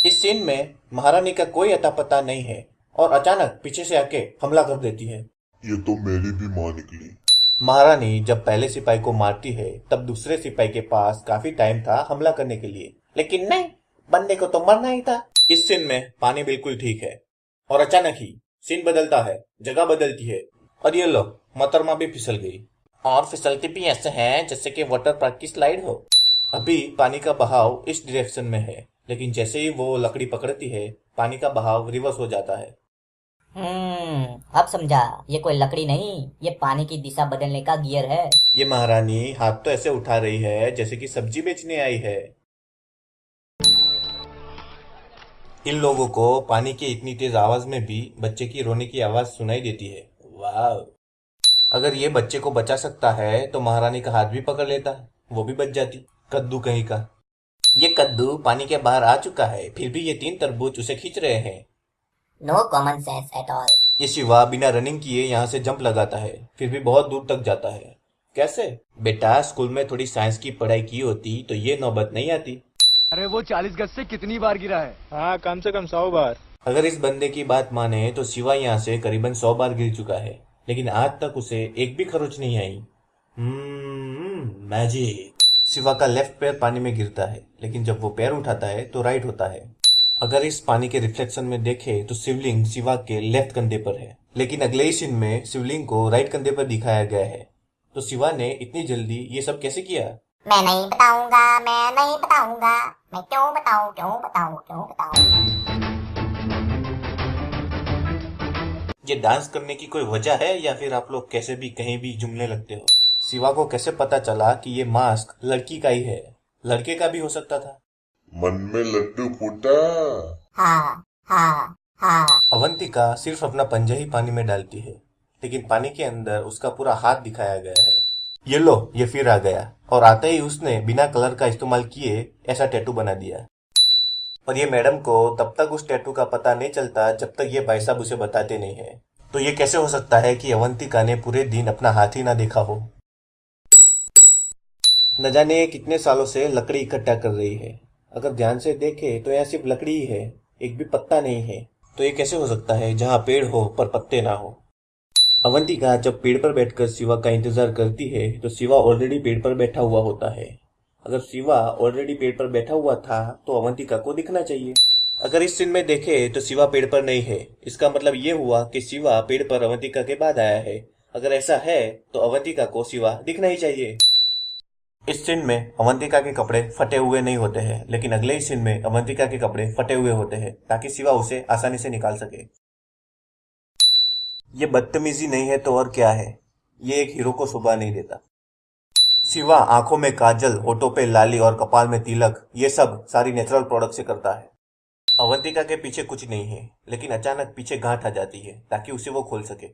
इस सीन में महारानी का कोई अता पता नहीं है और अचानक पीछे से आके हमला कर देती है। ये तो मेरी भी माँ निकली। महारानी जब पहले सिपाही को मारती है तब दूसरे सिपाही के पास काफी टाइम था हमला करने के लिए, लेकिन नहीं, बंदे को तो मरना ही था। इस सीन में पानी बिल्कुल ठीक है और अचानक ही सीन बदलता है, जगह बदलती है और ये लो, मोहतरमा भी फिसल गई और फिसलती भी ऐसे है जैसे कि वाटर पार्क की स्लाइड हो। अभी पानी का बहाव इस डायरेक्शन में है, लेकिन जैसे ही वो लकड़ी पकड़ती है पानी का बहाव रिवर्स हो जाता है। अब समझा। ये कोई लकड़ी नहीं, ये पानी की दिशा बदलने का गियर है। ये महारानी हाथ तो ऐसे उठा रही है जैसे कि सब्जी बेचने आई है। इन लोगों को पानी की इतनी तेज आवाज में भी बच्चे की रोने की आवाज सुनाई देती है। वाह! अगर ये बच्चे को बचा सकता है तो महारानी का हाथ भी पकड़ लेता, वो भी बच जाती। कद्दू कहीं का। ये कद्दू पानी के बाहर आ चुका है, फिर भी ये 3 तरबूज उसे खींच रहे हैं। No common sense at all. ये शिवा बिना रनिंग किए यहाँ से जंप लगाता है, फिर भी बहुत दूर तक जाता है। कैसे? बेटा, स्कूल में थोड़ी साइंस की पढ़ाई की होती तो ये नौबत नहीं आती। अरे वो 40 गज से कितनी बार गिरा है? हाँ, कम से कम 100 बार। अगर इस बंदे की बात माने तो शिवा यहाँ से करीबन 100 बार गिर चुका है, लेकिन आज तक उसे एक भी खरोच नहीं आई। मैजिक। शिवा का लेफ्ट पैर पानी में गिरता है, लेकिन जब वो पैर उठाता है तो राइट होता है। अगर इस पानी के रिफ्लेक्शन में देखे तो शिवलिंग शिवा के लेफ्ट कंधे पर है, लेकिन अगले ही सीन में शिवलिंग को राइट कंधे पर दिखाया गया है। तो शिवा ने इतनी जल्दी ये सब कैसे किया? मैं नहीं बताऊंगा, मैं नहीं बताऊंगा। मैं क्यों बताऊं, क्यों बताऊं, क्यों बताऊं? ये डांस करने की कोई वजह है या फिर आप लोग कैसे भी कहीं भी जुमने लगते हो? शिवा को कैसे पता चला कि ये मास्क लड़की का ही है? लड़के का भी हो सकता था। मन में लड्डू फूटा। हाँ हाँ हाँ। अवंतिका सिर्फ अपना पंजा ही पानी में डालती है, लेकिन पानी के अंदर उसका पूरा हाथ दिखाया गया है। ये लो, ये फिर आ गया और आते ही उसने बिना कलर का इस्तेमाल किए ऐसा टैटू बना दिया। और ये मैडम को तब तक उस टैटू का पता नहीं चलता जब तक ये भाई साहब उसे बताते नहीं है। तो ये कैसे हो सकता है कि अवंतिका ने पूरे दिन अपना हाथ ही ना देखा हो? न जाने ये कितने सालों से लकड़ी इकट्ठा कर रही है। अगर ध्यान से देखे तो यहाँ सिर्फ लकड़ी ही है, एक भी पत्ता नहीं है। तो ये कैसे हो सकता है जहाँ पेड़ हो पर पत्ते ना हो? अवंतिका जब पेड़ पर बैठकर शिवा का इंतजार करती है तो शिवा ऑलरेडी पेड़ पर बैठा हुआ होता है। अगर शिवा ऑलरेडी पेड़ पर बैठा हुआ था तो अवंतिका को दिखना चाहिए। अगर इस सीन में देखे तो शिवा पेड़ पर नहीं है, इसका मतलब ये हुआ कि शिवा पेड़ पर अवंतिका के बाद आया है। अगर ऐसा है तो अवंतिका को शिवा दिखना ही चाहिए। इस सीन में अवंतिका के कपड़े फटे हुए नहीं होते हैं, लेकिन अगले ही सीन में अवंतिका के कपड़े फटे हुए होते हैं ताकि शिवा उसे आसानी से निकाल सके। ये बदतमीजी नहीं है तो और क्या है? ये एक हीरो को शोभा नहीं देता। शिवा आंखों में काजल, होठों पे लाली और कपाल में तिलक, ये सब सारी नेचुरल प्रोडक्ट से करता है। अवंतिका के पीछे कुछ नहीं है, लेकिन अचानक पीछे गांठ आ जाती है ताकि उसे वो खोल सके।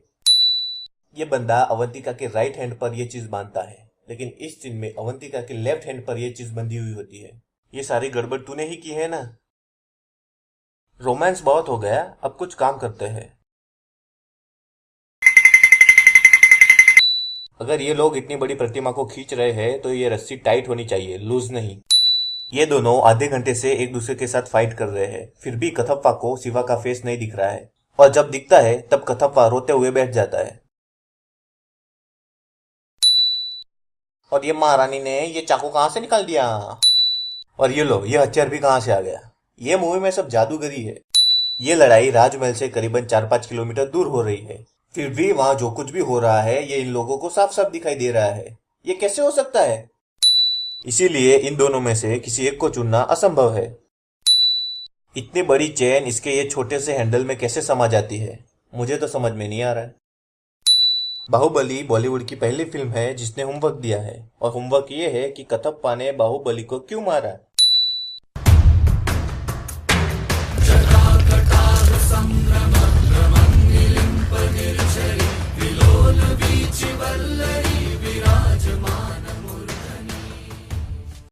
ये बंदा अवंतिका के राइट हैंड पर यह चीज बांधता है, लेकिन इस सीन में अवंतिका के लेफ्ट हैंड पर यह चीज बंधी हुई होती है। ये सारी गड़बड़ तूने ही की है ना? रोमांस बहुत हो गया, अब कुछ काम करते हैं। अगर ये लोग इतनी बड़ी प्रतिमा को खींच रहे हैं तो ये रस्सी टाइट होनी चाहिए, लूज नहीं। ये दोनों आधे घंटे से एक दूसरे के साथ फाइट कर रहे हैं, फिर भी कथप्पा को शिवा का फेस नहीं दिख रहा है, और जब दिखता है तब कथप्पा रोते हुए बैठ जाता है। और ये महारानी ने ये चाकू कहां से निकाल दिया? और ये लो, ये हथियार भी कहां से आ गया? ये मूवी में सब जादूगरी है। ये लड़ाई राजमहल से करीबन 4-5 किलोमीटर दूर हो रही है, फिर भी वहां जो कुछ भी हो रहा है ये इन लोगों को साफ साफ दिखाई दे रहा है। ये कैसे हो सकता है? इसीलिए इन दोनों में से किसी एक को चुनना असंभव है। इतनी बड़ी चेन इसके ये छोटे से हैंडल में कैसे समा जाती है, मुझे तो समझ में नहीं आ रहा है। बाहुबली बॉलीवुड की पहली फिल्म है जिसने होमवर्क दिया है, और होमवर्क ये है कि कटप्पा ने बाहुबली को क्यों मारा।